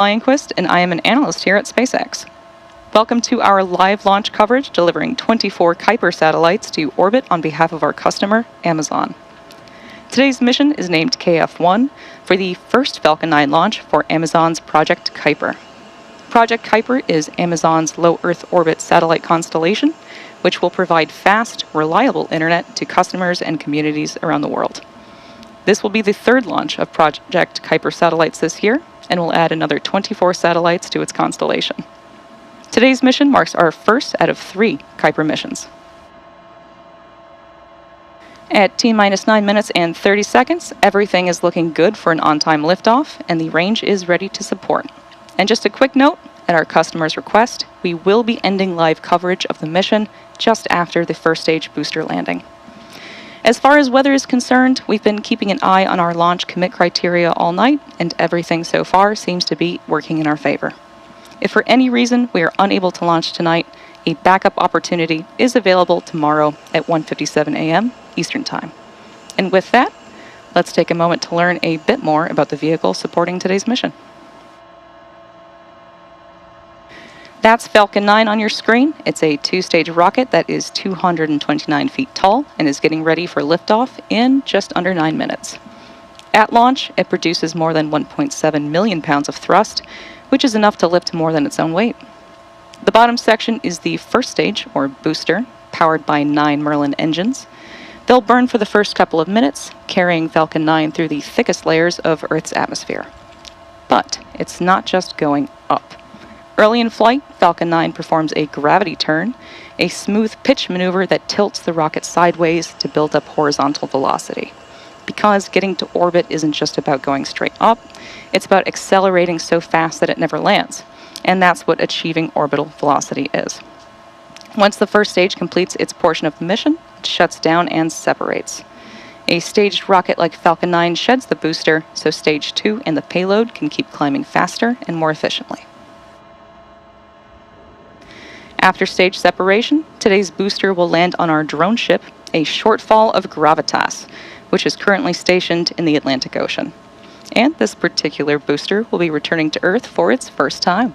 Lionquist, and I am an analyst here at SpaceX. Welcome to our live launch coverage delivering 24 Kuiper satellites to orbit on behalf of our customer, Amazon. Today's mission is named KF-01 for the first Falcon 9 launch for Amazon's Project Kuiper. Project Kuiper is Amazon's low Earth orbit satellite constellation, which will provide fast, reliable internet to customers and communities around the world. This will be the third launch of Project Kuiper satellites this year, and will add another 24 satellites to its constellation. Today's mission marks our first out of 3 Kuiper missions. At T-minus 9 minutes and 30 seconds, everything is looking good for an on-time liftoff, and the range is ready to support. And just a quick note, at our customer's request, we will be ending live coverage of the mission just after the first stage booster landing. As far as weather is concerned, we've been keeping an eye on our launch commit criteria all night, and everything so far seems to be working in our favor. If for any reason we are unable to launch tonight, a backup opportunity is available tomorrow at 1:57 a.m. Eastern Time. And with that, let's take a moment to learn a bit more about the vehicle supporting today's mission. That's Falcon 9 on your screen. It's a 2-stage rocket that is 229 feet tall and is getting ready for liftoff in just under 9 minutes. At launch, it produces more than 1.7 million pounds of thrust, which is enough to lift more than its own weight. The bottom section is the first stage, or booster, powered by 9 Merlin engines. They'll burn for the first couple of minutes, carrying Falcon 9 through the thickest layers of Earth's atmosphere. But it's not just going up. Early in flight, Falcon 9 performs a gravity turn, a smooth pitch maneuver that tilts the rocket sideways to build up horizontal velocity. Because getting to orbit isn't just about going straight up, it's about accelerating so fast that it never lands. And that's what achieving orbital velocity is. Once the first stage completes its portion of the mission, it shuts down and separates. A staged rocket like Falcon 9 sheds the booster, so stage 2 and the payload can keep climbing faster and more efficiently. After stage separation, today's booster will land on our drone ship, a shortfall of Gravitas, which is currently stationed in the Atlantic Ocean. And this particular booster will be returning to Earth for its first time.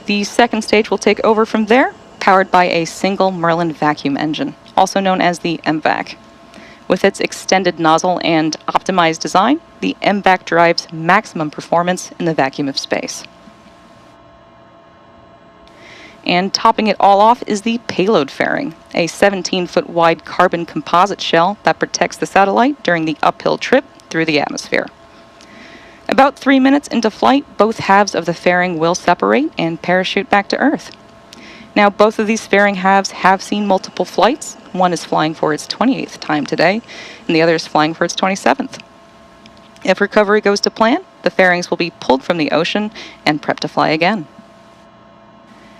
The second stage will take over from there, powered by a single Merlin vacuum engine, also known as the MVAC. With its extended nozzle and optimized design, the MVAC drives maximum performance in the vacuum of space. And topping it all off is the payload fairing, a 17-foot wide carbon composite shell that protects the satellite during the uphill trip through the atmosphere. About 3 minutes into flight, both halves of the fairing will separate and parachute back to Earth. Now, both of these fairing halves have seen multiple flights. One is flying for its 28th time today, and the other is flying for its 27th. If recovery goes to plan, the fairings will be pulled from the ocean and prepped to fly again.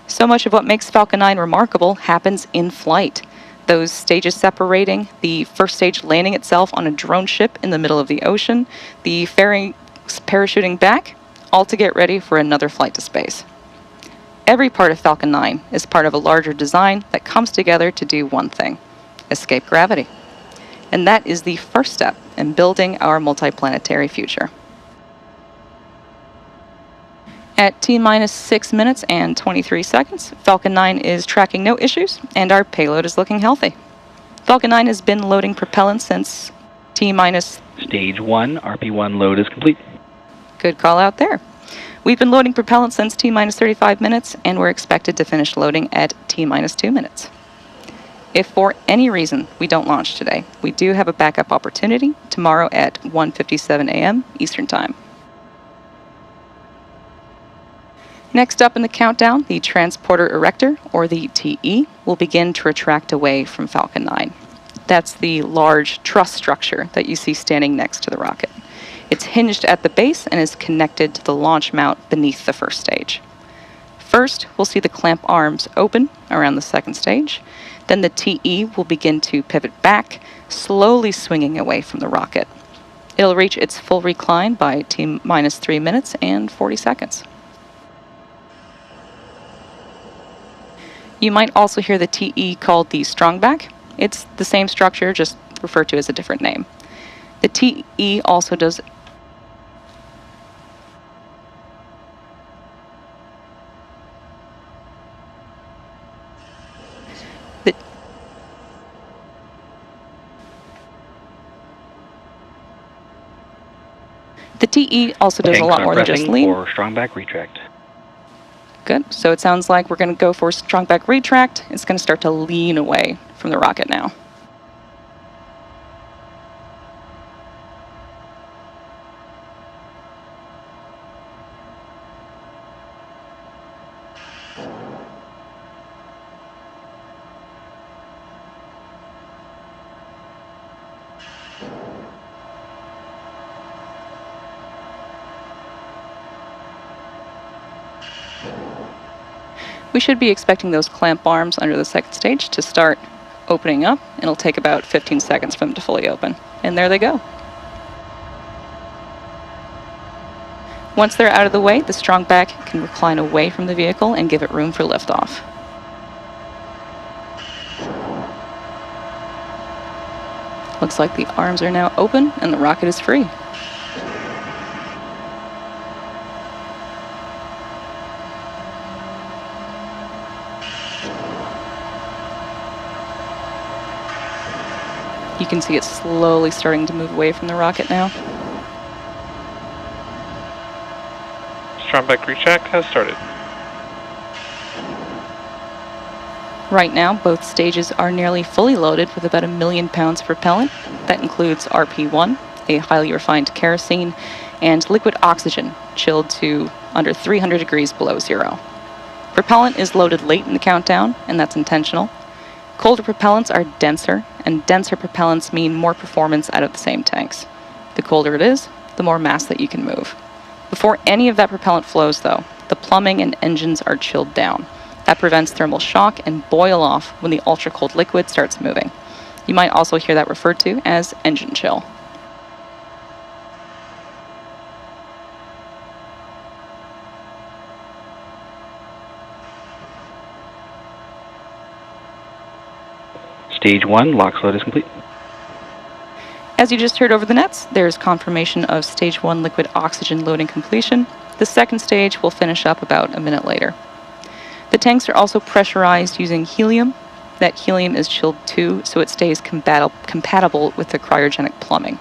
So much of what makes Falcon 9 remarkable happens in flight. Those stages separating, the first stage landing itself on a drone ship in the middle of the ocean, the fairings parachuting back, all to get ready for another flight to space. Every part of Falcon 9 is part of a larger design that comes together to do one thing: escape gravity. And that is the first step in building our multiplanetary future. At T-minus 6 minutes and 23 seconds, Falcon 9 is tracking no issues, and our payload is looking healthy. Falcon 9 has been loading propellant since T-minus... Stage 1, RP1 load is complete. Good call out there. We've been loading propellant since T-minus 35 minutes, and we're expected to finish loading at T-minus 2 minutes. If for any reason we don't launch today, we do have a backup opportunity tomorrow at 1:57 a.m. Eastern Time. Next up in the countdown, the Transporter Erector, or the TE, will begin to retract away from Falcon 9. That's the large truss structure that you see standing next to the rocket. It's hinged at the base and is connected to the launch mount beneath the first stage. First, we'll see the clamp arms open around the second stage. Then the TE will begin to pivot back, slowly swinging away from the rocket. It'll reach its full recline by T-minus 3 minutes and 40 seconds. You might also hear the TE called the strongback. It's the same structure, just referred to as a different name. The TE also does The TE also does a lot more than just lean. Or strong back retract. Good. So it sounds like we're going to go for strong back retract. It's going to start to lean away from the rocket now. We should be expecting those clamp arms under the second stage to start opening up. It'll take about 15 seconds for them to fully open. And there they go. Once they're out of the way, the strong back can recline away from the vehicle and give it room for liftoff. Looks like the arms are now open and the rocket is free. You can see it slowly starting to move away from the rocket now. Strong back retract has started. Right now, both stages are nearly fully loaded with about 1 million pounds of propellant. That includes RP1, a highly refined kerosene, and liquid oxygen, chilled to under 300 degrees below zero. Propellant is loaded late in the countdown, and that's intentional. Colder propellants are denser, and denser propellants mean more performance out of the same tanks. The colder it is, the more mass that you can move. Before any of that propellant flows, though, the plumbing and engines are chilled down. That prevents thermal shock and boil off when the ultra-cold liquid starts moving. You might also hear that referred to as engine chill. Stage 1, LOX load is complete. As you just heard over the nets, there's confirmation of Stage 1 liquid oxygen loading completion. The second stage will finish up about a minute later. The tanks are also pressurized using helium. That helium is chilled too, so it stays compatible with the cryogenic plumbing.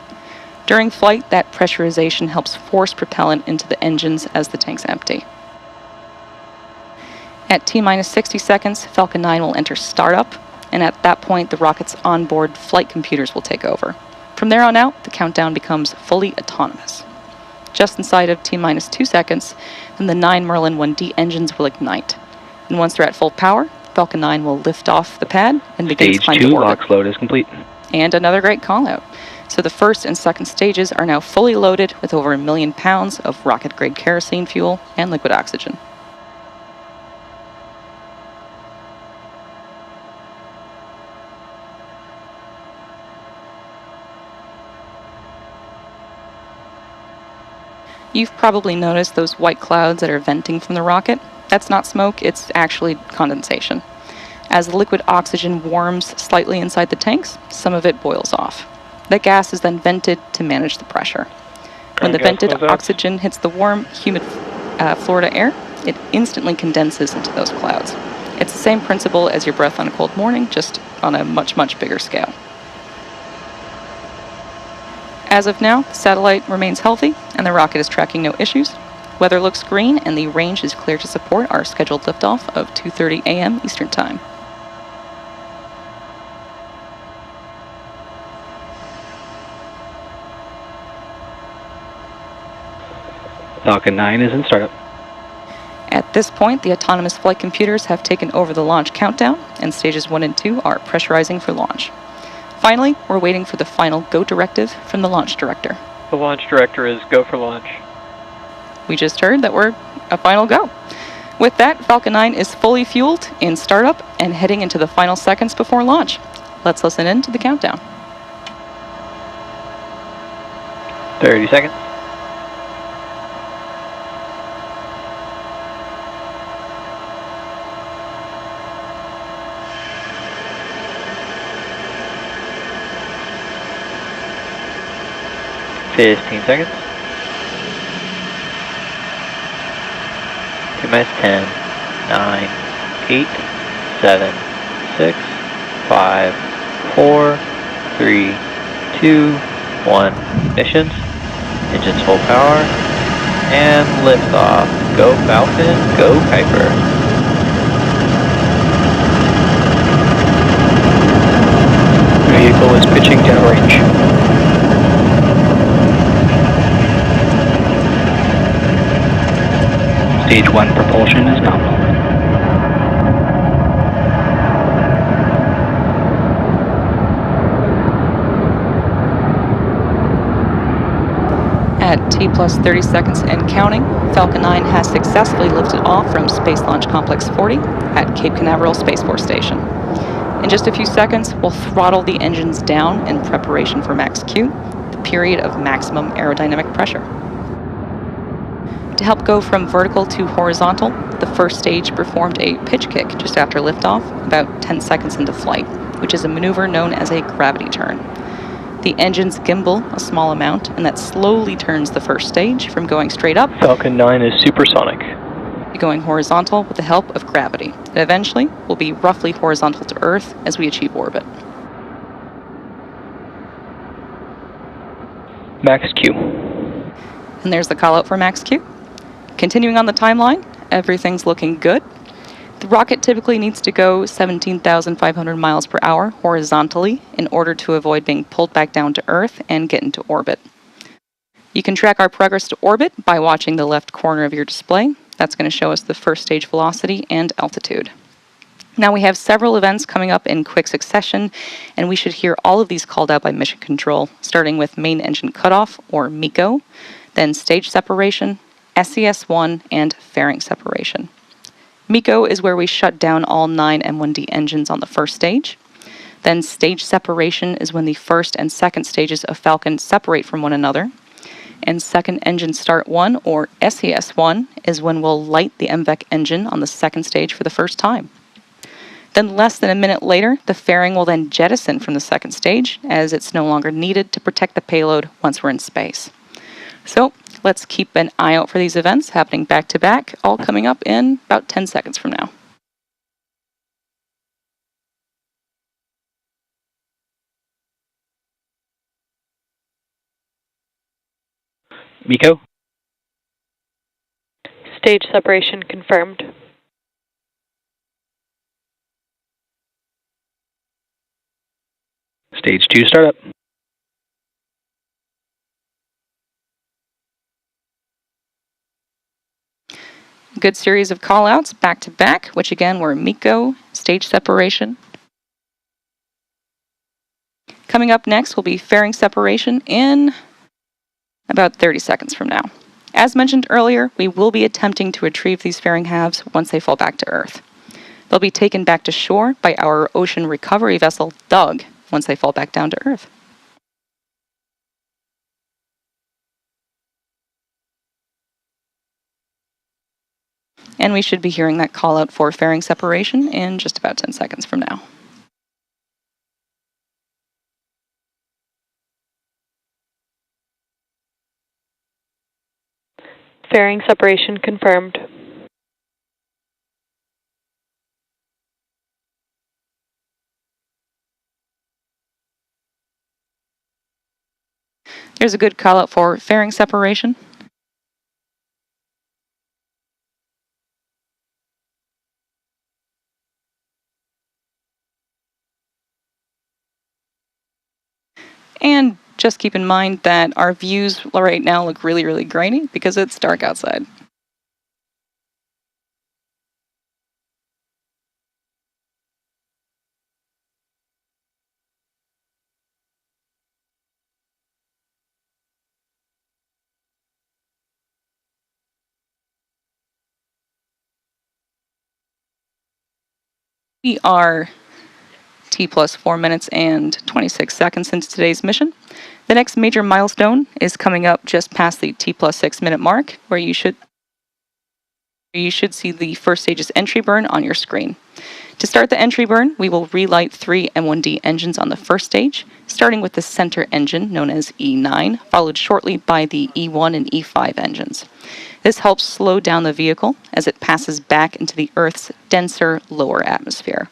During flight, that pressurization helps force propellant into the engines as the tanks empty. At T-minus 60 seconds, Falcon 9 will enter startup, and at that point, the rocket's onboard flight computers will take over. From there on out, the countdown becomes fully autonomous. Just inside of T-minus 2 seconds, then the 9 Merlin 1D engines will ignite. And once they're at full power, Falcon 9 will lift off the pad and begin to climb to orbit. Stage 2, LOX load is complete. And another great call out. So the first and second stages are now fully loaded with over 1 million pounds of rocket-grade kerosene fuel and liquid oxygen. You've probably noticed those white clouds that are venting from the rocket. That's not smoke, it's actually condensation. As the liquid oxygen warms slightly inside the tanks, some of it boils off. That gas is then vented to manage the pressure. When the vented oxygen hits the warm, humid Florida air, it instantly condenses into those clouds. It's the same principle as your breath on a cold morning, just on a much, much bigger scale. As of now, the satellite remains healthy and the rocket is tracking no issues. Weather looks green and the range is clear to support our scheduled liftoff of 2:30 a.m. Eastern Time. Falcon 9 is in startup. At this point, the autonomous flight computers have taken over the launch countdown, and stages 1 and 2 are pressurizing for launch. Finally, we're waiting for the final go directive from the launch director. The launch director is go for launch. We just heard that we're a final go. With that, Falcon 9 is fully fueled in startup and heading into the final seconds before launch. Let's listen in to the countdown. 30 seconds. 15 seconds. T-minus 10, 9, 8, 7, 6, 5, 4, 3, 2, 1. Ignition. Engines full power. And liftoff. Go Falcon, go Kuiper. Vehicle is pitching downrange. Stage 1 propulsion is nominal. At T plus 30 seconds and counting, Falcon 9 has successfully lifted off from Space Launch Complex 40 at Cape Canaveral Space Force Station. In just a few seconds, we'll throttle the engines down in preparation for max Q, the period of maximum aerodynamic pressure. To help go from vertical to horizontal, the first stage performed a pitch kick just after liftoff, about 10 seconds into flight, which is a maneuver known as a gravity turn. The engines gimbal a small amount, and that slowly turns the first stage from going straight up. Falcon 9 is supersonic. To going horizontal with the help of gravity. And eventually, will be roughly horizontal to Earth as we achieve orbit. Max Q. And there's the call out for max Q. Continuing on the timeline, everything's looking good. The rocket typically needs to go 17,500 miles per hour horizontally in order to avoid being pulled back down to Earth and get into orbit. You can track our progress to orbit by watching the left corner of your display. That's going to show us the first stage velocity and altitude. Now we have several events coming up in quick succession, and we should hear all of these called out by Mission Control, starting with main engine cutoff, or MECO, then stage separation, SES-1, and fairing separation. MECO is where we shut down all 9 M1D engines on the first stage. Then stage separation is when the first and second stages of Falcon separate from one another. And second engine start 1, or SES-1, is when we'll light the MVEC engine on the second stage for the first time. Then less than a minute later, the fairing will then jettison from the second stage, as it's no longer needed to protect the payload once we're in space. So let's keep an eye out for these events happening back to back, all coming up in about 10 seconds from now. MECO. Stage separation confirmed. Stage 2 startup. Good series of call-outs back to back, which again were MECO, stage separation. Coming up next will be fairing separation in about 30 seconds from now. As mentioned earlier, we will be attempting to retrieve these fairing halves once they fall back to Earth. They'll be taken back to shore by our ocean recovery vessel, Doug, once they fall back down to Earth. And we should be hearing that call out for fairing separation in just about 10 seconds from now. Fairing separation confirmed. There's a good call out for fairing separation. And just keep in mind that our views right now look really, really grainy because it's dark outside. We are T plus 4 minutes and 26 seconds into today's mission. The next major milestone is coming up just past the T plus 6 minute mark, where you should see the first stage's entry burn on your screen. To start the entry burn, we will relight 3 M1D engines on the first stage, starting with the center engine known as E9, followed shortly by the E1 and E5 engines. This helps slow down the vehicle as it passes back into the Earth's denser lower atmosphere.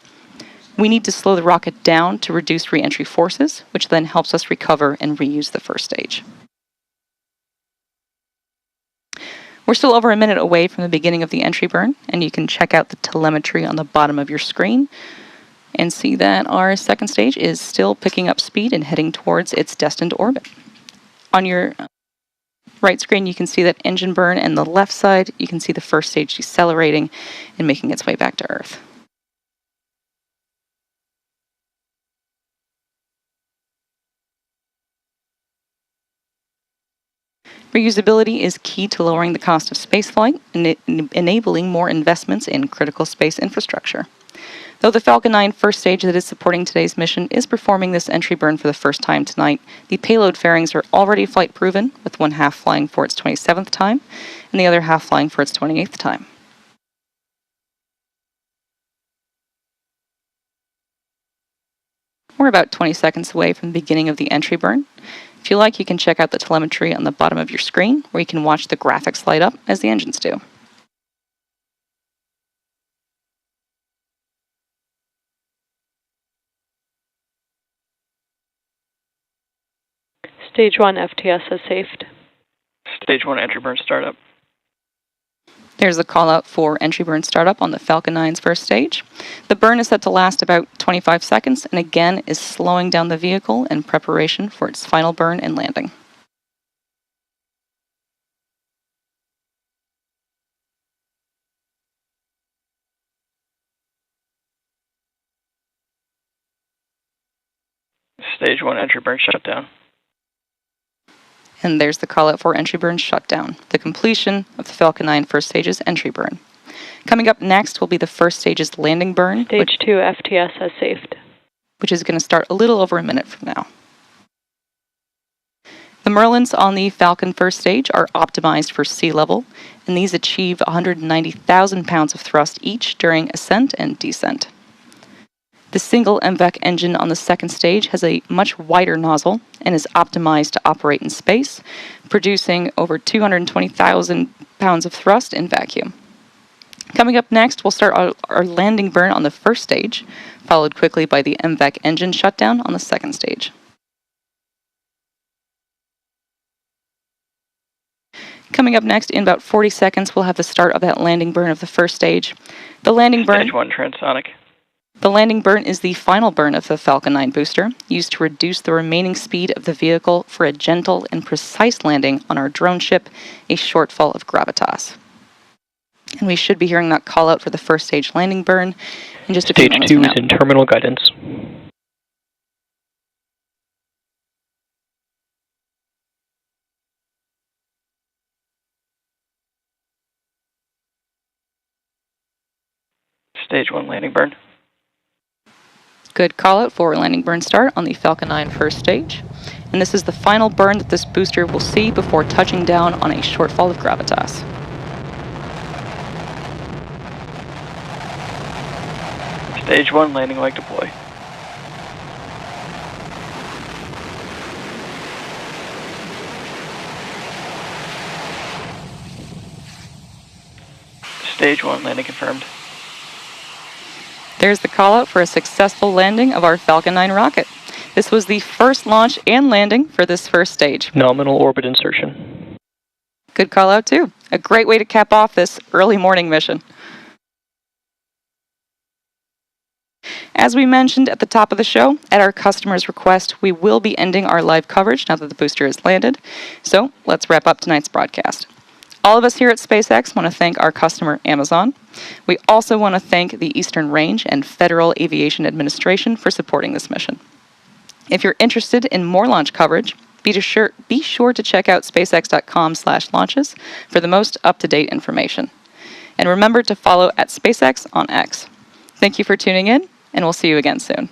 We need to slow the rocket down to reduce re-entry forces, which then helps us recover and reuse the first stage. We're still over a minute away from the beginning of the entry burn, and you can check out the telemetry on the bottom of your screen and see that our second stage is still picking up speed and heading towards its destined orbit. On your right screen, you can see that engine burn, and the left side, you can see the first stage decelerating and making its way back to Earth. Reusability is key to lowering the cost of spaceflight and enabling more investments in critical space infrastructure. Though the Falcon 9 first stage that is supporting today's mission is performing this entry burn for the first time tonight, the payload fairings are already flight proven, with one half flying for its 27th time and the other half flying for its 28th time. We're about 20 seconds away from the beginning of the entry burn. If you like, you can check out the telemetry on the bottom of your screen, where you can watch the graphics light up as the engines do. Stage 1 FTS has saved. Stage 1 entry burn startup. There's the call out for entry burn startup on the Falcon 9's first stage. The burn is set to last about 25 seconds and again is slowing down the vehicle in preparation for its final burn and landing. Stage 1 entry burn shutdown. And there's the call out for entry burn shutdown, the completion of the Falcon 9 first stage's entry burn. Coming up next will be the first stage's landing burn, Stage 2 FTS has saved, which is going to start a little over a minute from now. The Merlins on the Falcon first stage are optimized for sea level, and these achieve 190,000 pounds of thrust each during ascent and descent. The single MVAC engine on the second stage has a much wider nozzle and is optimized to operate in space, producing over 220,000 pounds of thrust in vacuum. Coming up next, we'll start our landing burn on the first stage, followed quickly by the MVAC engine shutdown on the second stage. Coming up next, in about 40 seconds, we'll have the start of that landing burn of the first stage. The landing burn... Stage 1 transonic. The landing burn is the final burn of the Falcon 9 booster, used to reduce the remaining speed of the vehicle for a gentle and precise landing on our drone ship, a shortfall of gravitas. And we should be hearing that call out for the first stage landing burn in just a few moments. Stage 2 is in terminal guidance. Stage 1 landing burn. Good call out for landing burn start on the Falcon 9 first stage. And this is the final burn that this booster will see before touching down on a shortfall of gravitas. Stage 1 landing leg deploy. Stage 1 landing confirmed. There's the call out for a successful landing of our Falcon 9 rocket. This was the first launch and landing for this first stage. Nominal orbit insertion. Good call out too. A great way to cap off this early morning mission. As we mentioned at the top of the show, at our customer's request, we will be ending our live coverage now that the booster has landed. So let's wrap up tonight's broadcast. All of us here at SpaceX want to thank our customer, Amazon. We also want to thank the Eastern Range and Federal Aviation Administration for supporting this mission. If you're interested in more launch coverage, be sure to check out spacex.com/launches for the most up-to-date information. And remember to follow @SpaceX on X. Thank you for tuning in, and we'll see you again soon.